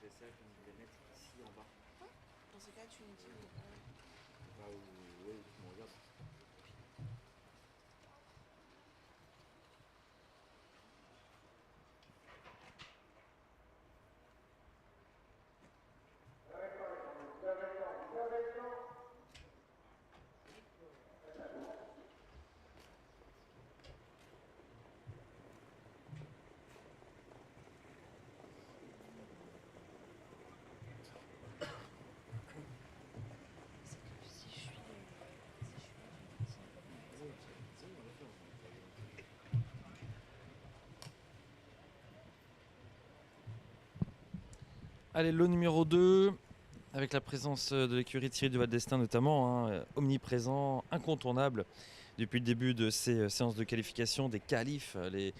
ferais ça comme je vais mettre ici en bas. Dans ce cas, tu me dis. Bah, ouais, tu me regardes. Allez, lot numéro 2, avec la présence de l'écurie Thierry Duval d'Estaing notamment, hein, omniprésent, incontournable depuis le début de ces séances de qualification des qualifs, les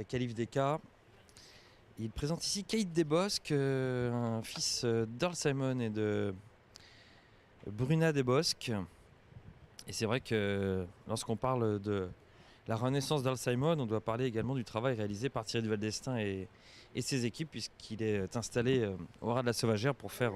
qualifs des cas. Il présente ici Kate Desbosques, un fils d'Earl Simon et de Bruna Desbosques. Et c'est vrai que lorsqu'on parle de la renaissance d'Earl Simon, on doit parler également du travail réalisé par Thierry Duval d'Estaing et ses équipes, puisqu'il est installé au ras de la Sauvagère pour faire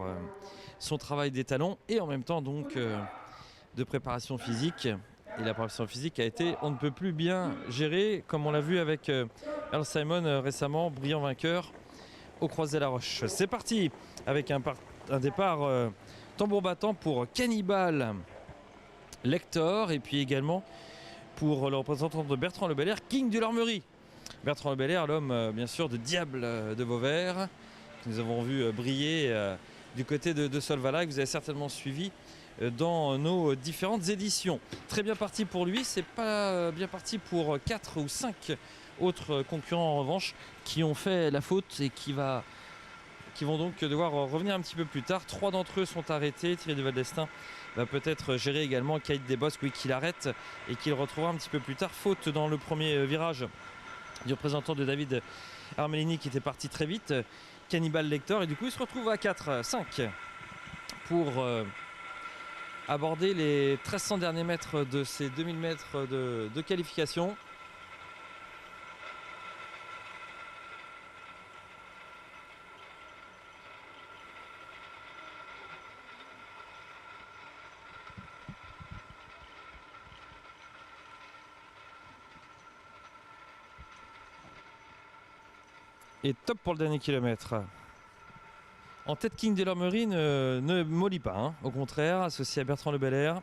son travail d'étalon et en même temps donc de préparation physique. Et la préparation physique a été on ne peut plus bien gérée, comme on l'a vu avec Earl Simon récemment, brillant vainqueur au Croisé-la-Roche. C'est parti avec un départ tambour battant pour Cannibal Lector et puis également pour le représentant de Bertrand Le Belair, King de l'Armerie. Bertrand Le Belair, l'homme bien sûr de Diable de Vauvert, que nous avons vu briller du côté de Solvala, que vous avez certainement suivi dans nos différentes éditions. Très bien parti pour lui, c'est pas bien parti pour 4 ou 5 autres concurrents en revanche qui ont fait la faute et qui vont donc devoir revenir un petit peu plus tard. 3 d'entre eux sont arrêtés. Thierry Duval d'Estaing va peut-être gérer également Kate Desbosques, oui, qu'il arrête et qu'il retrouvera un petit peu plus tard. Faute dans le premier virage du représentant de David Armelini qui était parti très vite. Cannibal Lector, et du coup il se retrouve à 4-5 pour aborder les 1300 derniers mètres de ces 2000 mètres de qualification. Et top pour le dernier kilomètre. En tête, King de l'Armerie ne mollit pas, hein. Au contraire, associé à Bertrand Le Belair.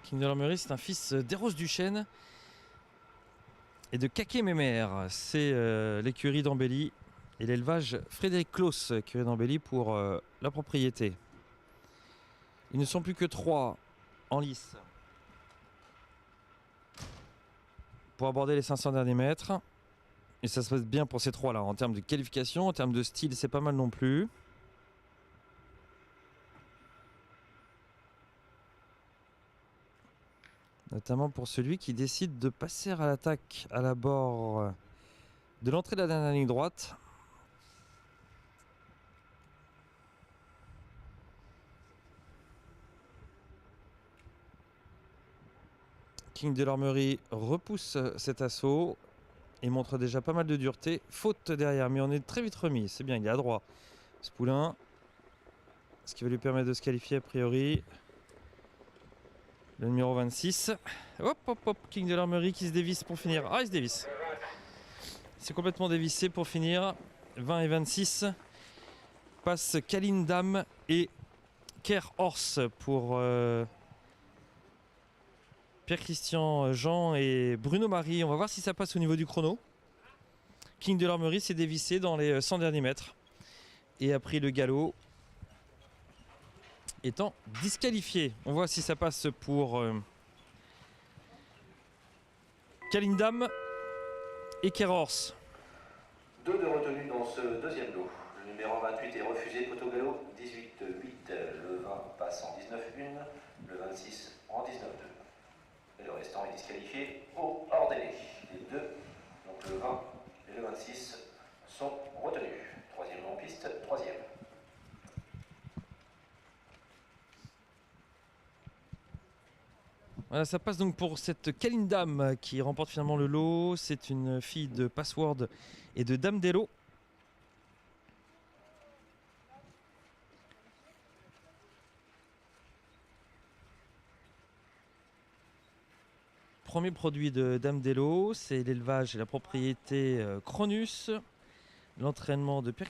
King de l'Armerie, c'est un fils d'Eros Duchesne et de Kaké Mémère. C'est l'écurie d'Ambelly et l'élevage Frédéric Claus, écurie d'Ambelly pour la propriété. Ils ne sont plus que 3 en lice pour aborder les 500 derniers mètres. Et ça se passe bien pour ces 3 là. En termes de qualification, en termes de style, c'est pas mal non plus. Notamment pour celui qui décide de passer à l'attaque à l'abord de l'entrée de la dernière ligne droite. King de l'Armerie repousse cet assaut et montre déjà pas mal de dureté. Faute derrière, mais on est très vite remis. C'est bien, il est à droit. Ce poulain, ce qui va lui permettre de se qualifier a priori. Le numéro 26. Hop, hop, hop. King de l'Armerie qui se dévisse pour finir. Ah, il se dévisse. C'est complètement dévissé pour finir. 20 et 26. Passe Kalindam et Ker Horse pour Pierre-Christian Jean et Bruno Marie. On va voir si ça passe au niveau du chrono. King de l'Armerie s'est dévissé dans les 100 derniers mètres et a pris le galop, étant disqualifié. On voit si ça passe pour Kalindam et Kerhorse. 2 de retenue dans ce deuxième lot. Le numéro 28 est refusé, poteau galop 18-8. Le 20 passe en 19-1, le 26 en 19-2. Et le restant est disqualifié au hors délai. Les deux, donc le 20 et le 26, sont retenus. Troisième en piste, troisième. Voilà, ça passe donc pour cette Kaline Dame qui remporte finalement le lot. C'est une fille de Password et de Dame d'Elo. Premier produit de Dame d'Elo, c'est l'élevage et la propriété Cronus. L'entraînement de Pierre